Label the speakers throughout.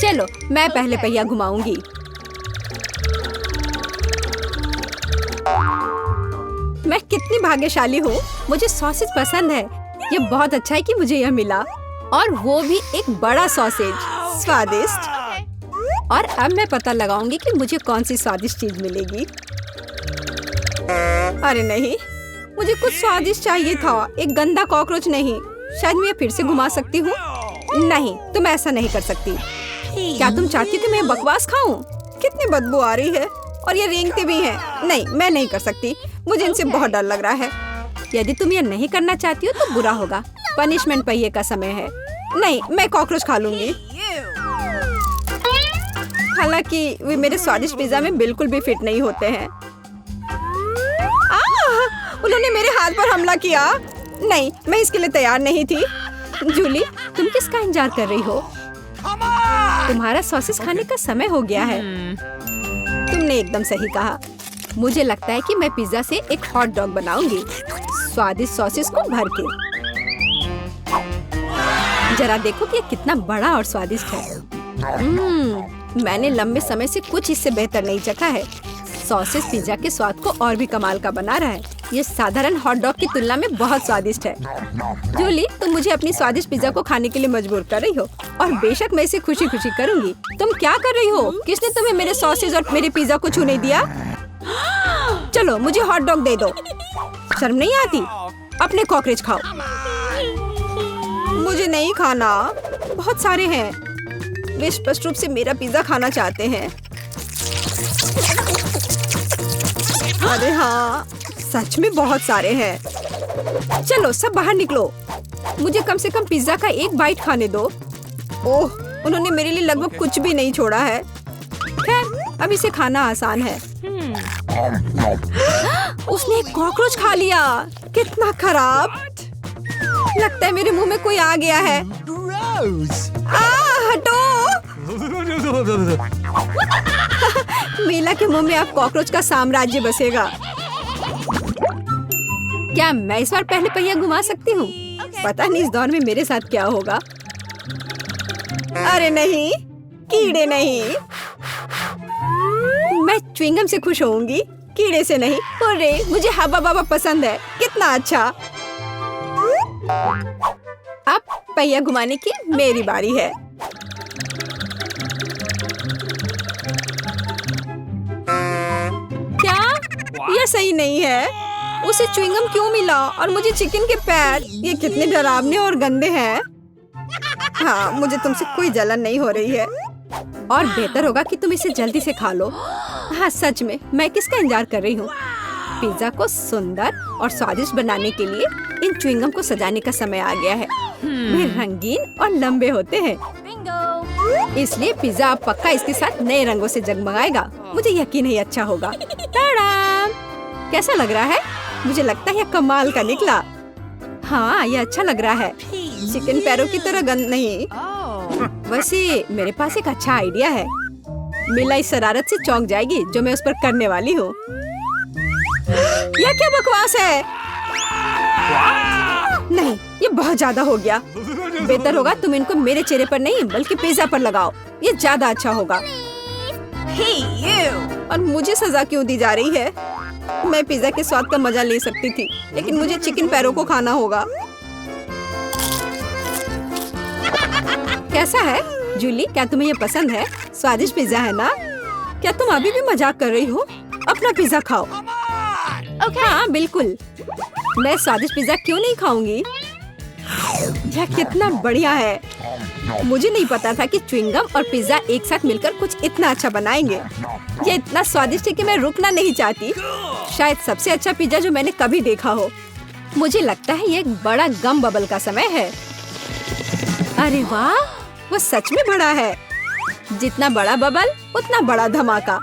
Speaker 1: चलो मैं पहले पहिया घुमाऊंगी। मैं कितनी भाग्यशाली हूँ, मुझे सॉसेज पसंद है। ये बहुत अच्छा है कि मुझे यह मिला, और वो भी एक बड़ा सॉसेज। स्वादिष्ट। और अब मैं पता लगाऊंगी कि मुझे कौन सी स्वादिष्ट चीज मिलेगी। अरे नहीं, मुझे कुछ स्वादिष्ट चाहिए था, एक गंदा कॉकरोच नहीं। शायद मैं फिर से घुमा सकती हूँ। नहीं, तुम ऐसा नहीं कर सकती। क्या तुम चाहती हो कि मैं बकवास खाऊं? कितनी बदबू आ रही है, और ये रेंगते भी हैं। नहीं, मैं नहीं कर सकती, मुझे इनसे बहुत डर लग रहा है। यदि तुम ये नहीं करना चाहती हो तो बुरा होगा। पनिशमेंट पहिए का समय है। नहीं, मैं कॉकरोच खा लूंगी। हालांकि वे मेरे स्वादिष्ट पिज्जा में बिल्कुल भी फिट नहीं होते हैं। उन्होंने मेरे हाथ पर हमला किया। नहीं, मैं इसके लिए तैयार नहीं थी। जूली, तुम किसका इंतजार कर रही हो? तुम्हारा सॉसेस खाने का समय हो गया है। तुमने एकदम सही कहा। मुझे लगता है कि मैं पिज्जा से एक हॉट डॉग बनाऊंगी, स्वादिष्ट सॉसेस को भर के। जरा देखो कि ये कितना बड़ा और स्वादिष्ट है। मैंने लंबे समय से कुछ इससे बेहतर नहीं चखा है। सॉसेस पिज्जा के स्वाद को और भी कमाल का बना रहा है। ये साधारण हॉट डॉग की तुलना में बहुत स्वादिष्ट है। जूली, तुम मुझे अपनी स्वादिष्ट पिज्जा को खाने के लिए मजबूर कर रही हो, और बेशक मैं इसे खुशी खुशी करूंगी। तुम क्या कर रही हो? किसने तुम्हें मेरे सॉसेज और मेरे पिज्जा को छूने दिया? चलो मुझे हॉट डॉग दे दो। शर्म नहीं आती? अपने कॉकरोच खाओ। मुझे नहीं खाना, बहुत सारे हैं। वे स्पष्ट रूप से मेरा पिज्जा खाना चाहते हैं। अरे हाँ, सच में बहुत सारे हैं। चलो सब बाहर निकलो, मुझे कम से कम पिज्जा का एक बाइट खाने दो। ओह, उन्होंने मेरे लिए लगभग कुछ भी नहीं छोड़ा है। खैर, अब इसे खाना आसान है। उसने एक कॉकरोच खा लिया। कितना खराब। लगता है मेरे मुंह में कोई आ गया है। हटो। मीला के मुंह में अब कॉकरोच का साम्राज्य बसेगा। क्या मैं इस बार पहले पहिया घुमा सकती हूँ? पता नहीं इस दौर में मेरे साथ क्या होगा। अरे नहीं, कीड़े नहीं। मैं च्युइंगम से खुश होऊंगी, कीड़े से नहीं। अरे मुझे हब्बा बाबा पसंद है। कितना अच्छा। अब पहिया घुमाने की मेरी बारी है। क्या यह सही नहीं है? उसे च्युइंगम क्यों मिला और मुझे चिकन के पैर? ये कितने डरावने और गंदे हैं। हाँ, मुझे तुमसे कोई जलन नहीं हो रही है, और बेहतर होगा कि तुम इसे जल्दी से खा लो। हाँ सच में, मैं किसका इंतजार कर रही हूँ? पिज्जा को सुंदर और स्वादिष्ट बनाने के लिए इन च्युइंगम को सजाने का समय आ गया है। वे रंगीन और लंबे होते हैं, इसलिए पिज्जा अब पक्का इसके साथ नए रंगों से जगमगाएगा। मुझे यकीन है अच्छा होगा। टाडाम! कैसा लग रहा है? मुझे लगता है यह कमाल का निकला। हाँ, यह अच्छा लग रहा है। चिकन पैरों की तरह गंद नहीं। वैसे मेरे पास एक अच्छा आइडिया है। मीला इस शरारत से चौंक जाएगी जो मैं उस पर करने वाली हूँ। यह क्या बकवास है? नहीं, ये बहुत ज्यादा हो गया। बेहतर होगा तुम इनको मेरे चेहरे पर नहीं बल्कि पिज्जा पर लगाओ, ये ज्यादा अच्छा होगा। और मुझे सजा क्यों दी जा रही है? मैं पिज्जा के स्वाद का मजा ले सकती थी, लेकिन मुझे चिकन पैरों को खाना होगा। कैसा है जूली, क्या तुम्हें ये पसंद है? स्वादिष्ट पिज्जा है ना? क्या तुम अभी भी मजाक कर रही हो? अपना पिज्जा खाओ। हाँ बिल्कुल, मैं स्वादिष्ट पिज्जा क्यों नहीं खाऊंगी? यह कितना बढ़िया है। मुझे नहीं पता था कि च्युइंगम और पिज्जा एक साथ मिलकर कुछ इतना अच्छा बनाएंगे। यह इतना स्वादिष्ट है कि मैं रुकना नहीं चाहती। शायद सबसे अच्छा पिज्जा जो मैंने कभी देखा हो। मुझे लगता है ये एक बड़ा गम बबल का समय है। अरे वाह, वो सच में बड़ा है। जितना बड़ा बबल उतना बड़ा धमाका।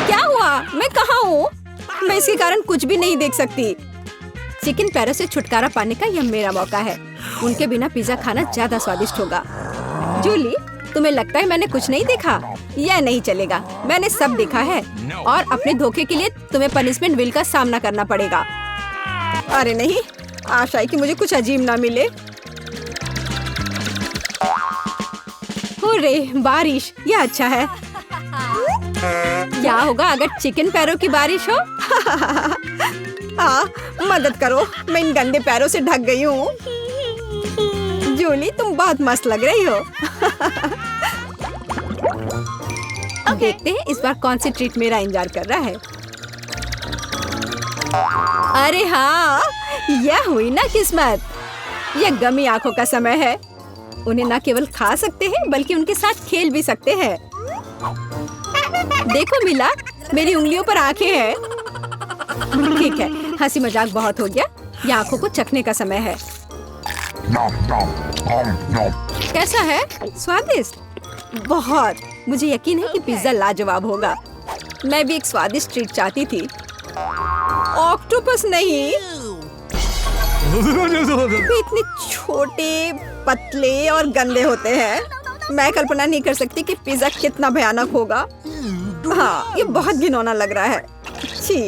Speaker 1: क्या हुआ? मैं कहाँ हूँ? मैं इसके कारण कुछ भी नहीं देख सकती। चिकन पैरों से छुटकारा पाने का यह मेरा मौका है। उनके बिना पिज्जा खाना ज्यादा स्वादिष्ट होगा। जूली, तुम्हें लगता है मैंने कुछ नहीं देखा? यह नहीं चलेगा, मैंने सब देखा है, और अपने धोखे के लिए तुम्हें पनिशमेंट बिल का सामना करना पड़ेगा। अरे नहीं, आशा है कि मुझे कुछ अजीब ना मिले। अरे बारिश, ये अच्छा है। क्या होगा अगर चिकन पैरों की बारिश हो? मदद करो, मैं इन गंदे पैरों से ढक गई हूँ। जूली, तुम बहुत मस्त लग रही हो। देखते हैं इस बार कौन सी ट्रीट मेरा इंतजार कर रहा है। अरे हाँ, यह हुई ना किस्मत। यह गमी आंखों का समय है। उन्हें न केवल खा सकते हैं बल्कि उनके साथ खेल भी सकते हैं। देखो मिला, मेरी उंगलियों पर आंखें हैं। ठीक है, हंसी मजाक बहुत हो गया। ये आंखों को चखने का समय है। कैसा है? स्वादिष्ट? बहुत। मुझे यकीन है कि पिज्जा लाजवाब होगा। मैं भी एक स्वादिष्ट ट्रीट चाहती थी। ऑक्टोपस नहीं। वे इतने छोटे, पतले और गंदे होते हैं। मैं कल्पना नहीं कर सकती कि पिज्जा कितना भयानक होगा। हाँ, ये बहुत घिनौना लग रहा है। छी।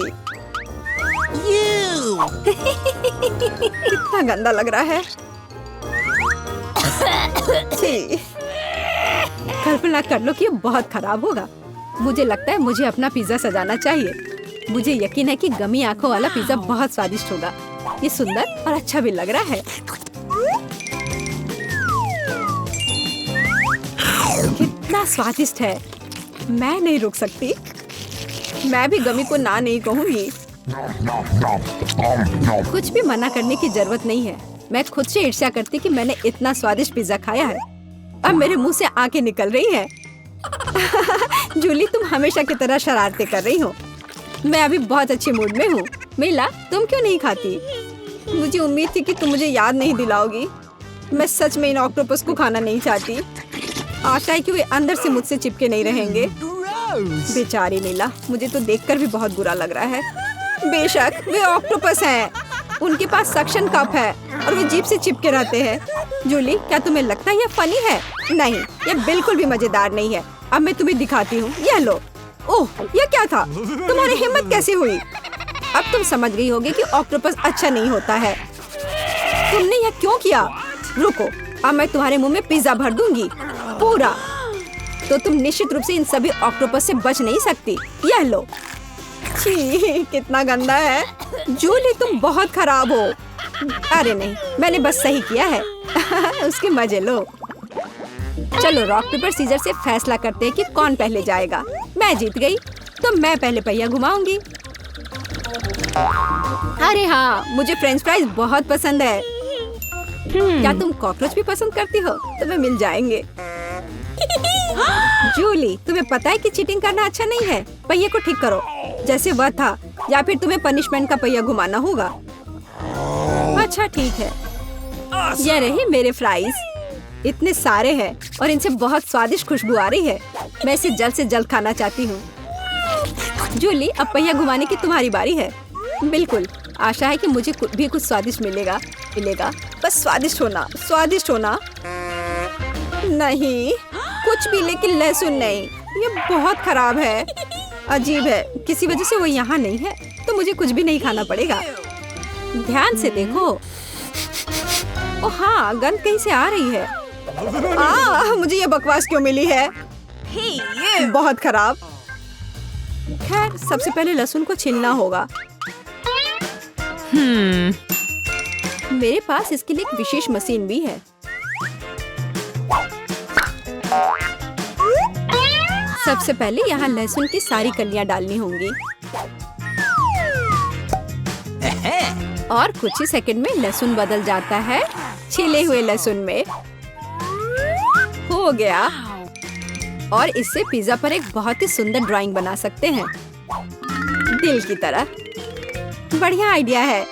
Speaker 1: कितना गंदा लग रहा है। छी। कल्पना कर लो कि ये बहुत खराब होगा। मुझे लगता है मुझे अपना पिज्जा सजाना चाहिए। मुझे यकीन है कि गमी आंखों वाला पिज्जा बहुत स्वादिष्ट होगा। ये सुंदर और अच्छा भी लग रहा है। कितना स्वादिष्ट है। मैं नहीं रुक सकती। मैं भी गमी को ना नहीं कहूँगी। कुछ भी मना करने की जरूरत नहीं है। मैं खुद से ईर्ष्या करती कि मैंने इतना स्वादिष्ट पिज्जा खाया है। अब मेरे मुंह से आंखें निकल रही हैं। जूली, तुम हमेशा की तरह शरारतें कर रही हो। मैं अभी बहुत अच्छे मूड में हूँ। मिला, तुम क्यों नहीं खाती? मुझे उम्मीद थी कि तुम मुझे याद नहीं दिलाओगी। मैं सच में इन ऑक्टोपस को खाना नहीं चाहती। आशा है कि वे अंदर से मुझसे चिपके नहीं रहेंगे। बेचारी नीला, मुझे तो देखकर भी बहुत बुरा लग रहा है। बेशक वे ऑक्टोपस हैं। उनके पास सक्शन कप है और वे जीभ से चिपके रहते हैं। जूली, क्या तुम्हें लगता है यह फनी है? नहीं, यह बिल्कुल भी मजेदार नहीं है। अब मैं तुम्हें दिखाती हूँ। यह लो। ओह, यह क्या था? तुम्हारी हिम्मत कैसे हुई? अब तुम समझ गई होगी कि ऑक्टोपस अच्छा नहीं होता है। तुमने यह क्यों किया? रुको, अब मैं तुम्हारे मुंह में पिज्जा भर दूंगी, पूरा। तो तुम निश्चित रूप से इन सभी ऑक्टोपस से बच नहीं सकती। यह लो। छी, कितना गंदा है। जूली, तुम बहुत खराब हो। अरे नहीं, मैंने बस सही किया है। उसके मजे लो। चलो रॉक पेपर सीजर से फैसला करते हैं कि कौन पहले जाएगा। मैं जीत गई, तो मैं पहले पहिया घुमाऊंगी। अरे हाँ, मुझे फ्रेंच फ्राइज बहुत पसंद है। क्या तुम कॉकरोच भी पसंद करती हो? तुम्हें मिल जाएंगे। जूली, तुम्हें पता है कि चीटिंग करना अच्छा नहीं है। पहिए को ठीक करो जैसे वह था, या फिर तुम्हें पनिशमेंट का पहिया घुमाना होगा। अच्छा ठीक है। ये रहे मेरे फ्राइज। इतने सारे हैं और इनसे बहुत स्वादिष्ट खुशबू आ रही है। मैं इसे जल्द से जल्द खाना चाहती हूँ। जूली, अब पहिया घुमाने की तुम्हारी बारी है। बिल्कुल, आशा है कि मुझे भी कुछ स्वादिष्ट मिलेगा। बस स्वादिष्ट होना, स्वादिष्ट होना। नहीं, कुछ भी, लेकिन लहसुन नहीं। ये बहुत खराब है। अजीब है, किसी वजह से वो यहाँ नहीं है, तो मुझे कुछ भी नहीं खाना पड़ेगा। ध्यान से देखो। ओ हाँ, गंध कहीं से आ रही है। मुझे ये बकवास क्यों मिली है? बहुत खराब। खैर, सबसे पहले लहसुन को छीलना होगा। मेरे पास इसके लिए एक विशेष मशीन भी है। सबसे पहले यहाँ लहसुन की सारी कलियां डालनी होंगी और कुछ ही सेकंड में लहसुन बदल जाता है छिले हुए लहसुन में। हो गया। और इससे पिज्जा पर एक बहुत ही सुंदर ड्राइंग बना सकते हैं, दिल की तरह। बढ़िया आइडिया है।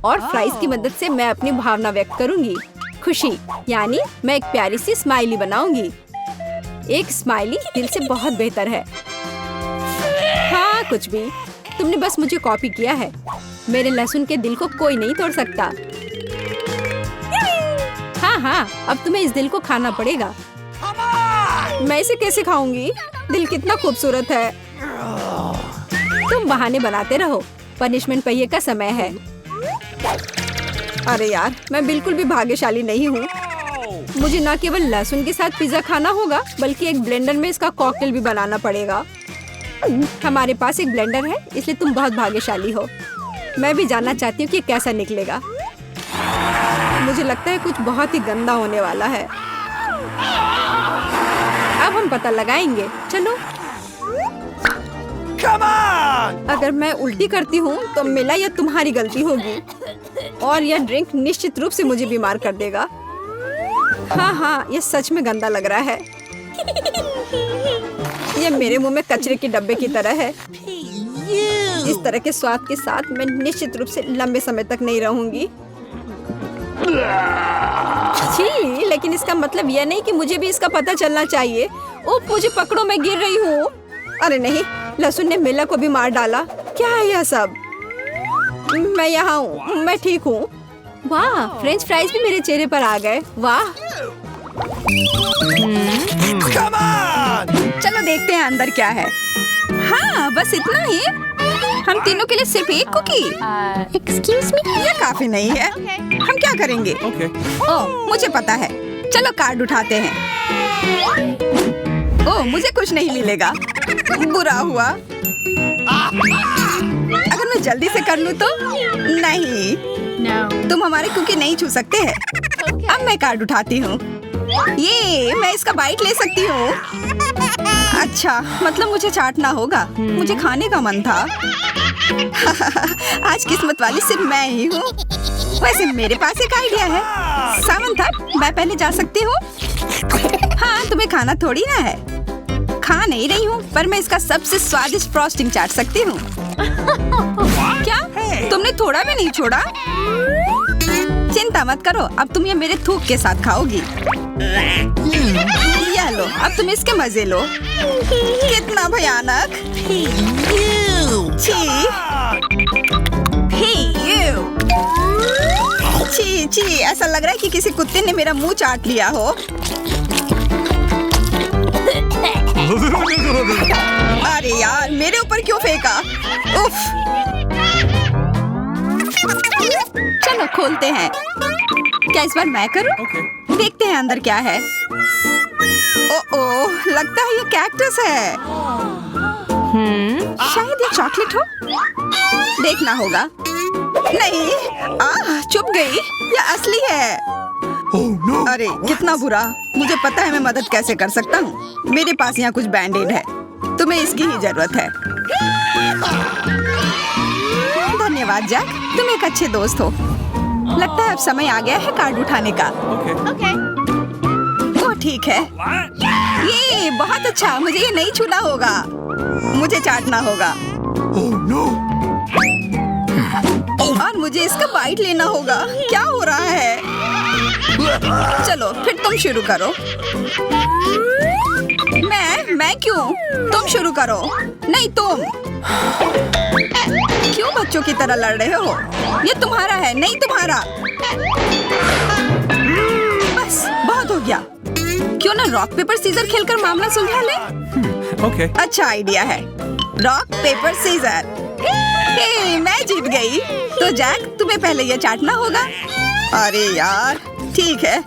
Speaker 1: और फ्राइज की मदद से मैं अपनी भावना व्यक्त करूंगी। खुशी, यानी मैं एक प्यारी सी स्माइली बनाऊंगी। एक स्माइली दिल से बहुत बेहतर है। हाँ, कुछ भी। तुमने बस मुझे कॉपी किया है। मेरे लहसुन के दिल को कोई नहीं तोड़ सकता। हाँ, अब तुम्हें इस दिल को खाना पड़ेगा। मैं इसे कैसे खाऊंगी? दिल कितना खूबसूरत है। तुम बहाने बनाते रहो। पनिशमेंट पहिए का समय है। अरे यार, मैं बिल्कुल भी भाग्यशाली नहीं हूँ। मुझे न केवल लहसुन के साथ पिज्जा खाना होगा बल्कि एक ब्लेंडर में इसका कॉकटेल भी बनाना पड़ेगा। हमारे पास एक ब्लेंडर है, इसलिए तुम बहुत भाग्यशाली हो। मैं भी जानना चाहती हूँ कि कैसा निकलेगा। मुझे लगता है कुछ बहुत ही गंदा होने वाला है। अब हम पता लगाएंगे। चलो। अगर मैं उल्टी करती हूँ तो मेरा या तुम्हारी गलती होगी और यह ड्रिंक निश्चित रूप से मुझे बीमार कर देगा। हाँ, यह सच में गंदा लग रहा है। यह मेरे मुंह में कचरे के डब्बे की तरह है। इस तरह के स्वाद के साथ मैं निश्चित रूप से लंबे समय तक नहीं रहूंगी। छी, लेकिन इसका मतलब यह नहीं कि मुझे भी इसका पता चलना चाहिए। ओह, मुझे पकड़ो, मैं गिर रही हूँ। अरे नहीं, लहसुन ने मिला को भी मार डाला। क्या है यह सब? मैं यहाँ हूँ, मैं ठीक हूँ। वाह, फ्रेंच फ्राइज भी मेरे चेहरे पर आ गए। वाह। चलो देखते हैं अंदर क्या है। हाँ, बस इतना ही। हम तीनों के लिए सिर्फ एक कुकी। एक्सक्यूज मी, यह काफी नहीं है। हम क्या करेंगे? ओह, मुझे पता है। चलो कार्ड उठाते हैं। ओह, मुझे कुछ नहीं मिलेगा। बुरा हुआ। अगर मैं जल्दी से कर लूँ तो? नहीं, तुम हमारे कुकी नहीं छू सकते हैं। अब मैं कार्ड उठाती हूँ। ये मैं इसका बाइट ले सकती हूँ। अच्छा, मतलब मुझे चाटना होगा। मुझे खाने का मन था। आज किस्मत वाली सिर्फ मैं ही हूँ। वैसे मेरे पास एक आइडिया है। सामंथा, मैं पहले जा सकती हूँ? हाँ, तुम्हें खाना थोड़ी ना है। खा नहीं रही हूँ, पर मैं इसका सबसे स्वादिष्ट फ्रॉस्टिंग चाट सकती हूँ। क्या? तुमने थोड़ा भी नहीं छोड़ा? चिंता मत करो, अब तुम ये मेरे थूक के साथ खाओगी। यह लो, अब तुम इसके मजे लो। कितना भयानक। छी छी, ऐसा लग रहा है कि किसी कुत्ते ने मेरा मुंह चाट लिया हो। अरे यार, मेरे ऊपर क्यों फेंका? उफ। चलो खोलते हैं। क्या इस बार मैं करूं? देखते हैं अंदर क्या है। ओह, लगता है ये कैक्टस है। शायद ये चॉकलेट हो। देखना होगा। नहीं, चुप गई। ये असली है। अरे कितना बुरा। मुझे पता है मैं मदद कैसे कर सकता हूँ। मेरे पास यहाँ कुछ बैंडेड है। तुम्हें इसकी ही जरूरत है। धन्यवाद जैक, तुम एक अच्छे दोस्त हो। लगता है अब समय आ गया है कार्ड उठाने का। ओह ठीक है। ये बहुत अच्छा। मुझे ये नहीं छूना होगा। मुझे चाटना होगा। और मुझे इसका बाइट लेना होगा। क्या हो रहा है? चलो फिर तुम शुरू करो। मैं क्यों? तुम शुरू करो। नहीं तुम। क्यों बच्चों की तरह लड़ रहे हो? ये तुम्हारा है, नहीं तुम्हारा। बस बहुत हो गया। क्यों ना रॉक पेपर सीजर खेलकर मामला सुलझा ले? अच्छा आइडिया है। Rock paper scissor. मैं जीत गई। तो जैक, तुम्हें पहले ये चाटना होगा। अरे यार, ठीक है।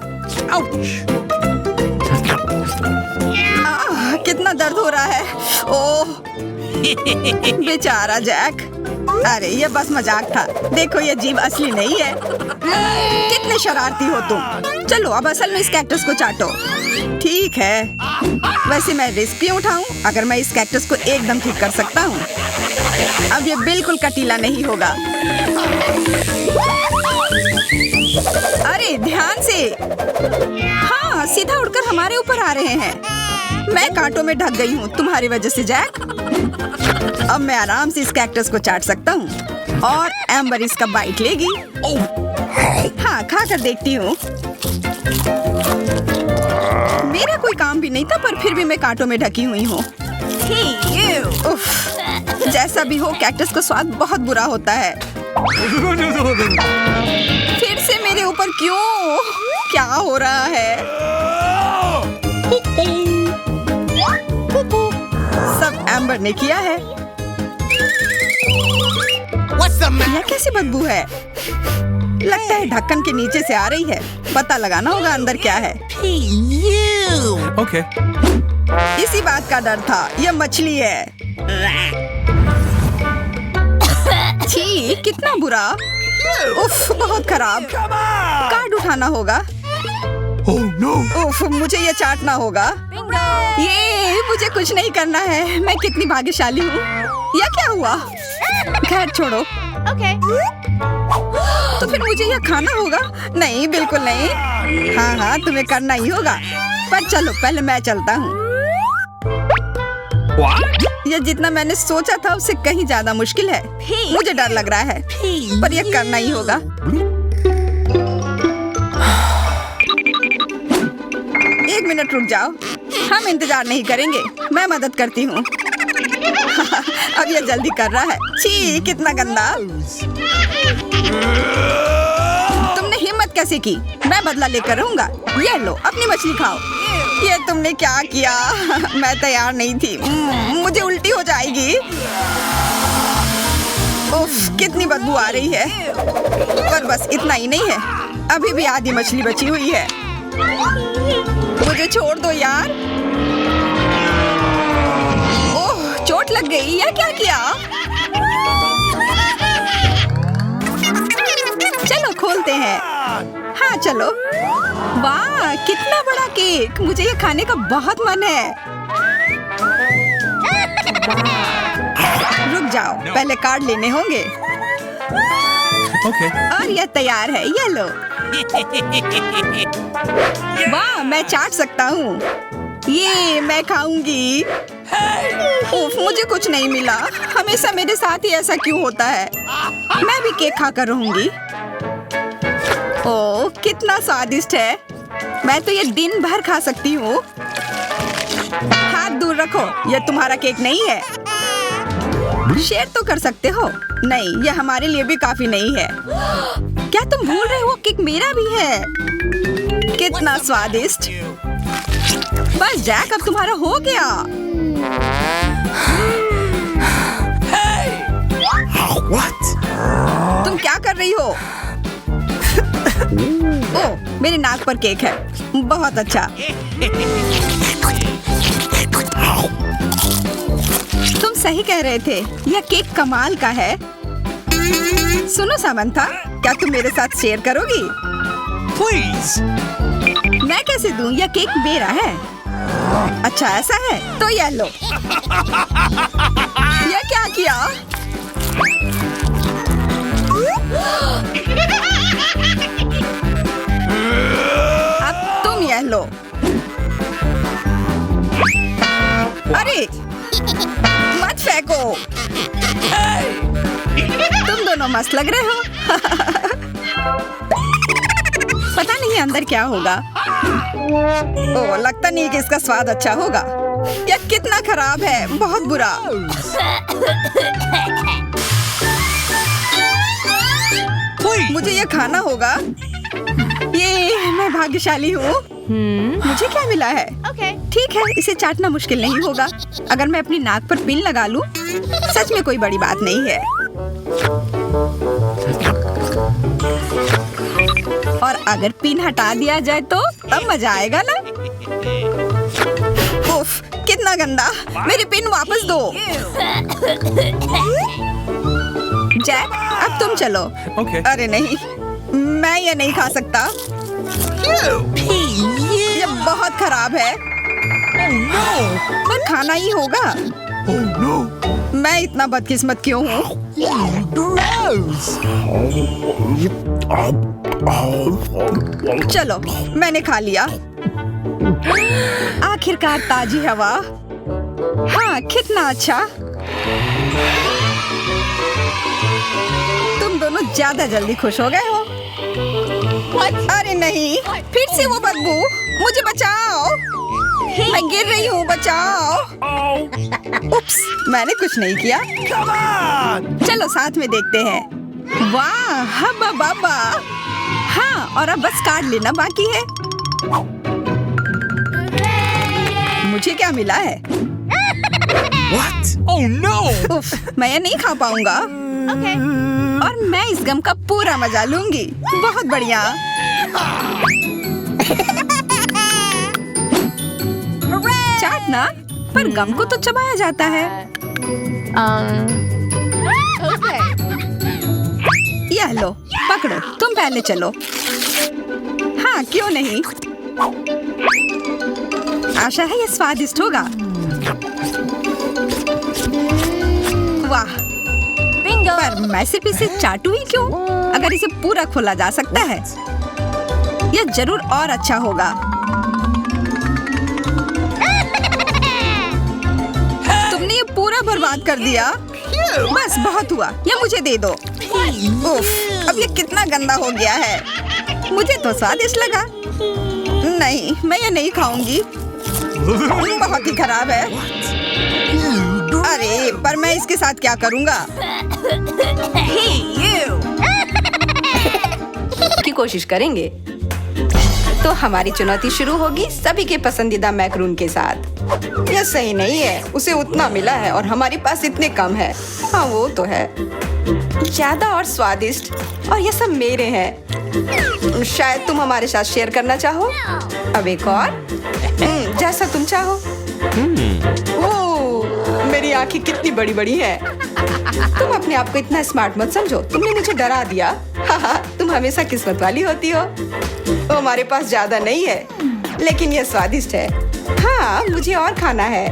Speaker 1: कितना दर्द हो रहा है। ओह बेचारा जैक। अरे ये बस मजाक था। देखो ये जीभ असली नहीं है। कितने शरारती हो तुम। चलो अब असल में इस कैक्टस को चाटो। ठीक है। वैसे मैं रिस्क क्यों उठाऊं अगर मैं इस कैक्टस को एकदम ठीक कर सकता हूँ। अब ये बिल्कुल कटीला नहीं होगा। अरे ध्यान से। हाँ, सीधा उड़कर हमारे ऊपर आ रहे हैं। मैं कांटों में ढक गई हूँ तुम्हारी वजह से जैक। अब मैं आराम से इस कैक्टस को चाट सकता हूँ और एम्बर इसका बाइट लेगी। हाँ, खा कर देखती हूँ। मेरा कोई काम भी नहीं था, पर फिर भी मैं कांटों में ढकी हुई हूँ। जैसा भी हो, कैक्टस का स्वाद बहुत बुरा होता है। फिर से मेरे ऊपर क्यों? क्या हो रहा है? सब एम्बर ने किया है। यह कैसी बदबू है?
Speaker 2: लगता है ढक्कन के नीचे से आ रही है। पता लगाना होगा अंदर क्या है।
Speaker 3: Okay.
Speaker 2: इसी बात का डर था, यह मछली है। छी, कितना बुरा। उफ, बहुत खराब। कार्ड उठाना होगा।
Speaker 3: Oh no!
Speaker 2: उफ, मुझे ये चाटना होगा। ये मुझे कुछ नहीं करना है। मैं कितनी भाग्यशाली हूँ। यह क्या हुआ? खैर छोड़ो। तो फिर मुझे यह खाना होगा? नहीं, बिल्कुल नहीं। हाँ हाँ, तुम्हें करना ही होगा। पर चलो, पहले मैं चलता हूँ।
Speaker 3: What?
Speaker 2: यह जितना मैंने सोचा था उससे कहीं ज्यादा मुश्किल है। मुझे डर लग रहा है, पर यह करना ही होगा। एक मिनट रुक जाओ, हम इंतजार नहीं करेंगे। मैं मदद करती हूँ। अब यह जल्दी कर रहा है। छी, कितना गंदा। तुमने हिम्मत कैसे की? मैं बदला लेकर रहूंगा। ये लो, अपनी मछली खाओ। ये तुमने क्या किया? मैं तैयार नहीं थी। मुझे उल्टी हो जाएगी। उफ, कितनी बदबू आ रही है। पर बस इतना ही नहीं है, अभी भी आधी मछली बची हुई है। मुझे छोड़ दो यार। ओह, चोट लग गई। या क्या किया? चलो खोलते हैं। हाँ चलो। वाह, कितना बड़ा केक। मुझे ये खाने का बहुत मन है। रुक जाओ, पहले कार्ड लेने होंगे।
Speaker 3: Okay.
Speaker 2: और यह तैयार है, ये लो। वाह, मैं चाट सकता हूँ। ये मैं खाऊंगी। उफ, मुझे कुछ नहीं मिला। हमेशा मेरे साथ ही ऐसा क्यों होता है? मैं भी केक खाकर रहूंगी। ओह, कितना स्वादिष्ट है। मैं तो ये दिन भर खा सकती हूँ। हाथ दूर रखो, यह तुम्हारा केक नहीं है। शेयर तो कर सकते हो। नहीं, यह हमारे लिए भी काफी नहीं है। क्या तुम भूल रहे हो, केक मेरा भी है। कितना स्वादिष्ट। बस जैक, अब तुम्हारा हो गया।
Speaker 3: What?
Speaker 2: तुम क्या कर रही हो? ओह, मेरे नाक पर केक है। बहुत अच्छा। तुम सही कह रहे थे, यह केक कमाल का है। सुनो सामंथा, क्या तुम मेरे साथ शेयर करोगी?
Speaker 3: Please.
Speaker 2: मैं कैसे दूं? यह केक मेरा है। अच्छा ऐसा है, तो यह लो। यह क्या किया? अब तुम यह लो। अरे, मत फेंको। तुम दोनों मस्त लग रहे हो। पता नहीं अंदर क्या होगा। ओह, लगता नहीं कि इसका स्वाद अच्छा होगा। यह कितना खराब है, बहुत बुरा। मुझे यह खाना होगा। ये मैं भाग्यशाली हूँ। मुझे क्या मिला है? ठीक है, इसे चाटना मुश्किल नहीं होगा। अगर मैं अपनी नाक पर पिन लगा लूं, सच में कोई बड़ी बात नहीं है। और अगर पिन हटा दिया जाए तो तब मजा आएगा ना? उफ, कितना गंदा। मेरी पिन वापस दो। जैक, अब तुम चलो।
Speaker 3: Okay.
Speaker 2: अरे नहीं, मैं ये नहीं खा सकता। ये बहुत खराब है। पर खाना ही होगा।
Speaker 3: Oh no!
Speaker 2: मैं इतना बदकिस्मत क्यों हूँ? चलो, मैंने खा लिया। आखिरकार ताजी हवा। हाँ, कितना अच्छा। तुम दोनों ज्यादा जल्दी खुश हो गए हो। अरे नहीं, फिर से वो बदबू। मुझे बचाओ, मैं गिर रही हूँ, बचाओ। उप्स, मैंने कुछ नहीं किया।
Speaker 3: Come on!
Speaker 2: चलो साथ में देखते हैं। वाह, हब्बा बाबा। हाँ, और अब बस कार्ड लेना बाकी है। मुझे क्या मिला है?
Speaker 3: What? Oh no!
Speaker 2: उफ, मैं ये नहीं खा पाऊंगा। और मैं इस गम का पूरा मजा लूंगी। बहुत बढ़िया। चाटना, पर गम को तो चबाया जाता है। यह लो, पकड़ो, तुम पहले चलो। हाँ, क्यों नहीं। आशा है ये स्वादिष्ट होगा। वाह, पर मैं सिर्फ इसे चाटू ही क्यों? अगर इसे पूरा खोला जा सकता है, यह जरूर और अच्छा होगा। तुमने ये पूरा बर्बाद कर दिया। बस बहुत हुआ, ये मुझे दे दो। उफ, अब ये कितना गंदा हो गया है। मुझे तो स्वादिष्ट लगा। नहीं, मैं ये नहीं खाऊंगी। बहुत ही खराब है। अरे, पर मैं इसके साथ क्या करूंगा?
Speaker 1: की कोशिश करेंगे तो हमारी चुनौती शुरू होगी सभी के पसंदीदा मैक्रून के साथ। यह सही नहीं है, उसे उतना मिला है और हमारे पास इतने कम है। हाँ, वो तो है, ज्यादा और स्वादिष्ट, और ये सब मेरे हैं। शायद तुम हमारे साथ शेयर करना चाहो। अब एक और, जैसा तुम चाहो। ओह, मेरी आंखें कितनी बड़ी बड़ी हैं। तुम अपने आप को इतना स्मार्ट मत समझो, तुमने मुझे डरा दिया। तुम हमेशा किस्मत वाली होती हो। तो हमारे पास ज्यादा नहीं है, लेकिन यह स्वादिष्ट है। हाँ, मुझे और खाना है।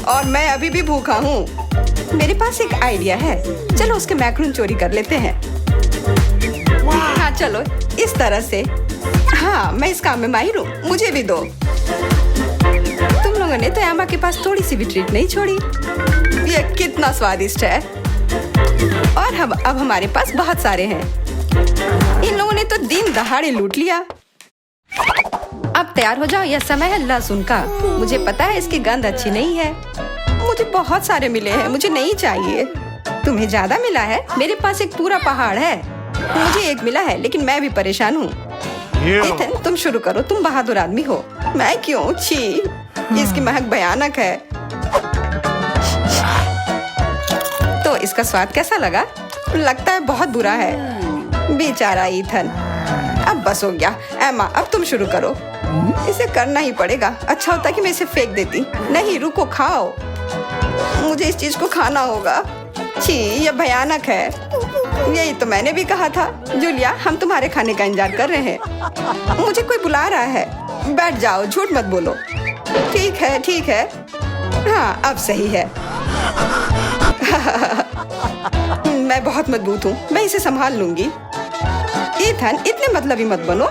Speaker 1: और मैं अभी भी भूखा हूँ। मेरे पास एक आइडिया है, चलो उसके मैक्रून चोरी कर लेते हैं। हाँ चलो, इस तरह से। हाँ, मैं इस काम में माहिर हूँ, मुझे भी दो। तुम लोगों ने तो एमा के पास थोड़ी सी भी ट्रीट नहीं छोड़ी। ये कितना स्वादिष्ट है। और अब हमारे पास बहुत सारे हैं। इन लोगों ने तो दिन दहाड़े लूट लिया। अब तैयार हो जाओ, यह समय है लहसुन का। मुझे पता है इसकी गंध अच्छी नहीं है। मुझे बहुत सारे मिले हैं, मुझे नहीं चाहिए। तुम्हें ज्यादा मिला है? मेरे पास एक पूरा पहाड़ है। मुझे एक मिला है, लेकिन मैं भी परेशान हूँ। इथन, तुम शुरू करो, तुम बहादुर आदमी हो। मैं क्यों? छी, इसकी महक भयानक है। तो इसका स्वाद कैसा लगा? लगता है बहुत बुरा है। बेचारा इथन। अब बस हो गया। एमा, अब तुम शुरू करो। इसे करना ही पड़ेगा। अच्छा होता कि मैं इसे फेंक देती। नहीं, रुको, खाओ। मुझे इस चीज को खाना होगा। छी, यह भयानक है। यही तो मैंने भी कहा था। जूलिया, हम तुम्हारे खाने का इंतजार कर रहे हैं। मुझे कोई बुला रहा है। बैठ जाओ, झूठ मत बोलो। ठीक है, ठीक है। हाँ, अब सही है। मैं बहुत मजबूत हूँ, मैं इसे संभाल लूंगी। इथन, इतने मतलबी मत बनो।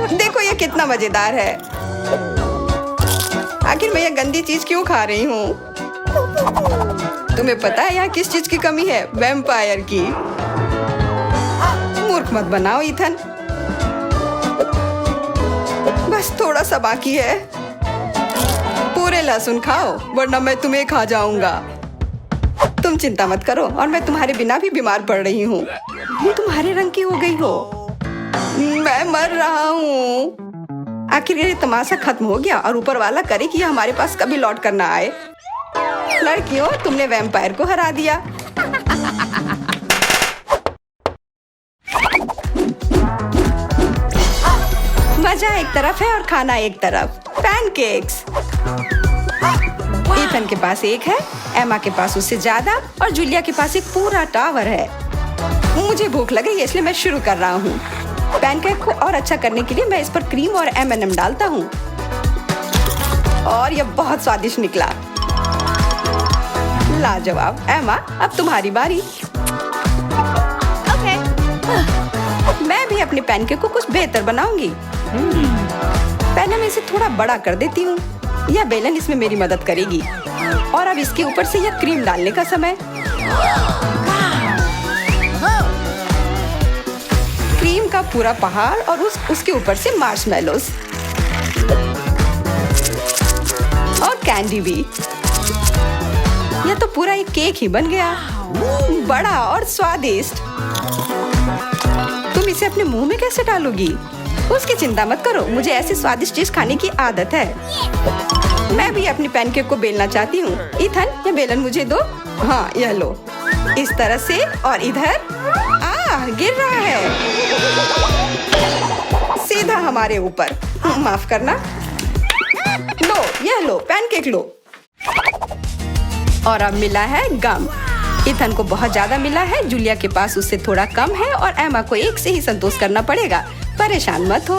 Speaker 1: देखो ये कितना मजेदार है। आखिर मैं ये गंदी चीज क्यों खा रही हूँ? तुम्हें पता है यहाँ किस चीज की कमी है? वैम्पायर की। मूर्ख मत बनाओ इथन। बस थोड़ा सा बाकी है। पूरे लहसुन खाओ, वरना मैं तुम्हें खा जाऊंगा। तुम चिंता मत करो, और मैं तुम्हारे बिना भी बीमार पड़ रही हूँ। तुम्हारे रंग की हो गई हो। मैं मर रहा हूँ। आखिर ये तमाशा खत्म हो गया, और ऊपर वाला करे कि हमारे पास कभी लौट कर ना आए। लड़कियों, तुमने वैम्पायर को हरा दिया। मजा एक तरफ है और खाना एक तरफ। पैनकेक्स। इथन के पास एक है, एमा के पास उससे ज्यादा, और जूलिया के पास एक पूरा टावर है। मुझे भूख लग रही है, इसलिए मैं शुरू कर रहा हूँ। पैनकेक को और अच्छा करने के लिए मैं इस पर क्रीम और M&M डालता हूँ, और यह बहुत स्वादिष्ट निकला। लाजवाब। एमा, अब तुम्हारी बारी। मैं भी अपने पैनकेक को कुछ बेहतर बनाऊंगी। पहले मैं इसे थोड़ा बड़ा कर देती हूँ। यह बेलन इसमें मेरी मदद करेगी। और अब इसके ऊपर से यह क्रीम डालने का समय। क्रीम का पूरा पहाड़, और उसके ऊपर से मार्शमेलोस और कैंडी भी। यह तो पूरा एक केक ही बन गया, बड़ा और स्वादिष्ट। तुम इसे अपने मुंह में कैसे डालोगी? उसकी चिंता मत करो, मुझे ऐसी स्वादिष्ट चीज खाने की आदत है।
Speaker 2: मैं भी अपनी पैनकेक को बेलना चाहती हूँ। इथन, ये बेलन मुझे दो। हाँ, यह लो। इस तरह से और इधर। गिर रहा है सीधा हमारे ऊपर। माफ करना। लो, यह लो, पैनकेक लो। और अब मिला है गम। इथन को बहुत ज्यादा मिला है, जूलिया के पास उससे थोड़ा कम है और एमा को एक से ही संतोष करना पड़ेगा। परेशान मत हो।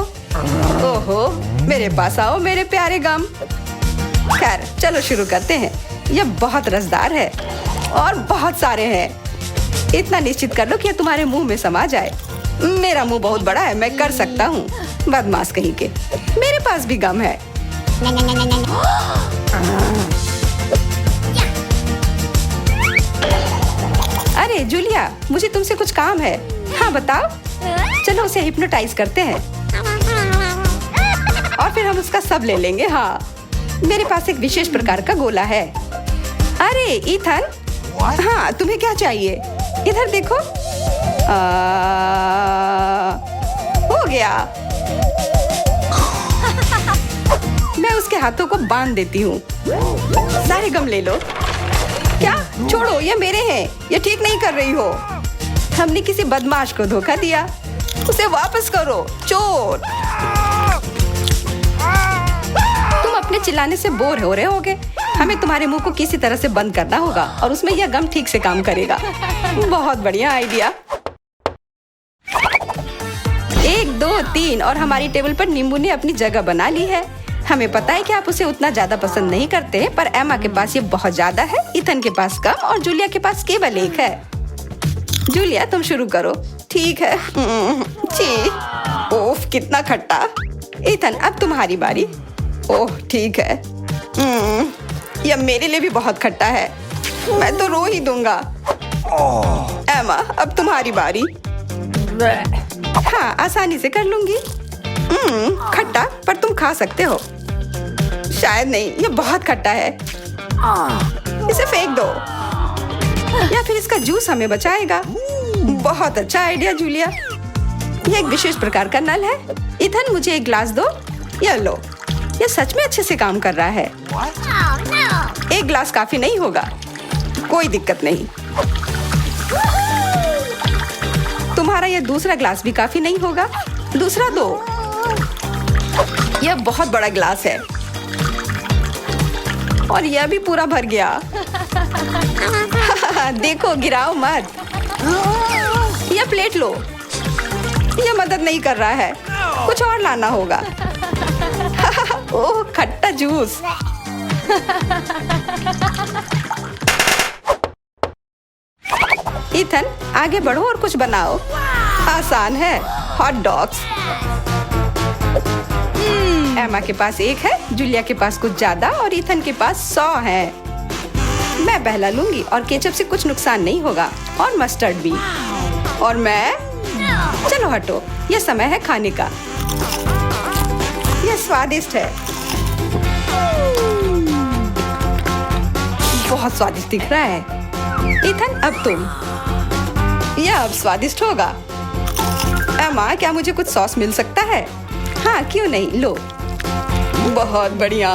Speaker 2: ओहो, मेरे पास आओ मेरे प्यारे गम। खैर, चलो शुरू करते हैं। यह बहुत रसदार है और बहुत सारे हैं। इतना निश्चित कर लो कि यह तुम्हारे मुंह में समा जाए। मेरा मुंह बहुत बड़ा है, मैं कर सकता हूँ। बदमाश कहीं के। मेरे पास भी गम है। अरे जूलिया, मुझे तुमसे कुछ काम है। हाँ बताओ। चलो उसे हिप्नोटाइज करते हैं और फिर हम उसका सब ले लेंगे। हाँ, मेरे पास एक विशेष प्रकार का गोला है। अरे ईथन, हाँ तुम्हें क्या चाहिए? इधर देखो। हो गया। मैं उसके हाथों को बांध देती हूँ। सारे गम ले लो। क्या? छोड़ो, ये मेरे हैं। ये ठीक नहीं कर रही हो। हमने किसी बदमाश को धोखा दिया। उसे वापस करो, चोर। तुम अपने चिल्लाने से बोर हो रहे होगे। हमें तुम्हारे मुंह को किसी तरह से बंद करना होगा और उसमें यह गम ठीक से काम करेगा। बहुत बढ़िया आइडिया। 1, 2, 3 और हमारी टेबल पर नींबू ने अपनी जगह बना ली है। हमें पता है कि आप उसे उतना ज्यादा पसंद नहीं करते, पर एमा के पास ये बहुत ज्यादा है, इथन के पास कम और जूलिया के पास केवल एक है। जूलिया, तुम शुरू करो। ठीक है। छी, ओफ कितना खट्टा। इथन, अब तुम्हारी बारी। ओह ठीक है। यह मेरे लिए भी बहुत खट्टा है। मैं तो रो ही दूंगा। एमा, अब तुम्हारी बारी। हाँ, आसानी से कर लूंगी। खट्टा, पर तुम खा सकते हो। शायद नहीं, ये बहुत खट्टा है। इसे फेंक दो या फिर इसका जूस हमें बचाएगा। बहुत अच्छा आइडिया जूलिया। यह एक विशेष प्रकार का नल है। इथन, मुझे एक ग्लास दो। यह लो। यह सच में अच्छे से काम कर रहा है। एक ग्लास काफी नहीं होगा। कोई दिक्कत नहीं। तुम्हारा यह दूसरा ग्लास भी काफी नहीं होगा। दूसरा दो। यह बहुत बड़ा ग्लास है और यह भी पूरा भर गया। देखो, गिराओ मत। यह प्लेट लो। यह मदद नहीं कर रहा है। कुछ और लाना होगा। ओह, खट्टा जूस। इथन, आगे बढ़ो और कुछ बनाओ। आसान है। Hot dogs. एमा के पास एक है, जूलिया के पास कुछ ज्यादा और इथन के पास 100 है। मैं पहला लूंगी और केचप से कुछ नुकसान नहीं होगा और मस्टर्ड भी। और मैं, चलो हटो, यह समय है खाने का। यह स्वादिष्ट है। बहुत स्वादिष्ट दिख रहा है। इथन, अब तुम। यह अब स्वादिष्ट होगा। एमा, क्या मुझे कुछ सॉस मिल सकता है? हाँ, क्यों नहीं, लो। बहुत बढ़िया।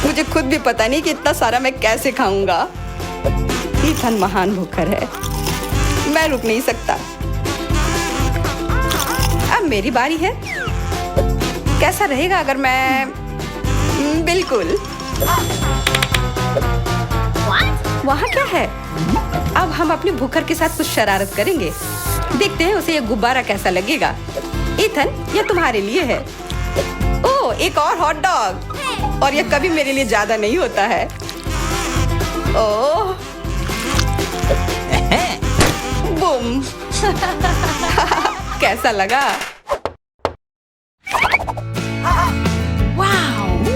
Speaker 2: मुझे खुद भी पता नहीं कि इतना सारा मैं कैसे खाऊंगा। इथन महान भूखर है। मैं रुक नहीं सकता। अब मेरी बारी है। कैसा रहेगा अगर मैं, बिल्कुल। वहाँ क्या है? अब हम अपने भूखर के साथ कुछ शरारत करेंगे। देखते हैं उसे यह गुब्बारा कैसा लगेगा। इथन, यह तुम्हारे लिए है। ओह, एक और हॉट डॉग। और यह कभी मेरे लिए ज्यादा नहीं होता है। ओह, बूम। कैसा लगा?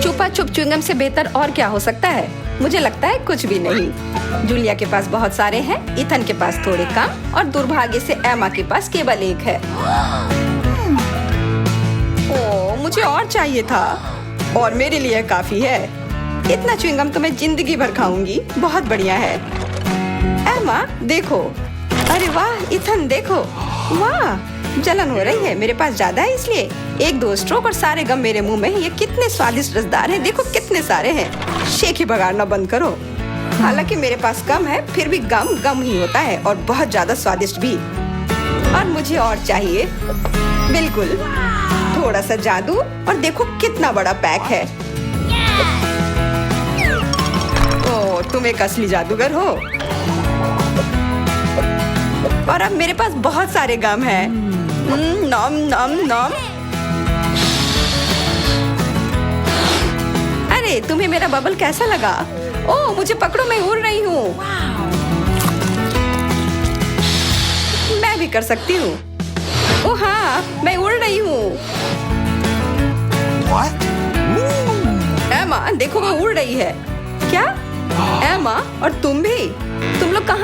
Speaker 2: छुपा छुप च्युइंगम से बेहतर और क्या हो सकता है? मुझे लगता है कुछ भी नहीं। जूलिया के पास बहुत सारे हैं, इथन के पास थोड़े कम और दुर्भाग्य से एमा के पास केवल एक है। ओह, मुझे और चाहिए था और मेरे लिए काफी है। इतना च्युइंगम तो मैं जिंदगी भर खाऊंगी। बहुत बढ़िया है। एमा देखो। अरे वाह, इथन देखो। वाह, जलन हो रही है, मेरे पास ज्यादा है इसलिए। एक दो स्ट्रोक और सारे गम मेरे मुंह में। ये कितने स्वादिष्ट रसदार हैं, देखो कितने सारे हैं। शेक ही बगाड़ना बंद करो। हालांकि मेरे पास कम है, फिर भी गम गम ही होता है और बहुत ज्यादा स्वादिष्ट भी। और मुझे और चाहिए। बिल्कुल, थोड़ा सा जादू और देखो कितना बड़ा पैक है। ओ, तुम एक असली जादूगर हो। और अब मेरे पास बहुत सारे गम हैं। नॉम नॉम नॉम। अरे, तुम्हें मेरा बबल कैसा लगा? ओह, मुझे पकड़ो, मैं उड़ रही हूँ। मैं भी कर सकती हूँ। ओह हाँ, मैं उड़ रही हूँ।
Speaker 3: What? Ooh.
Speaker 2: एमा, देखो वो उड़ रही है। क्या? एमा, और तुम भी? तुम लोग कहाँ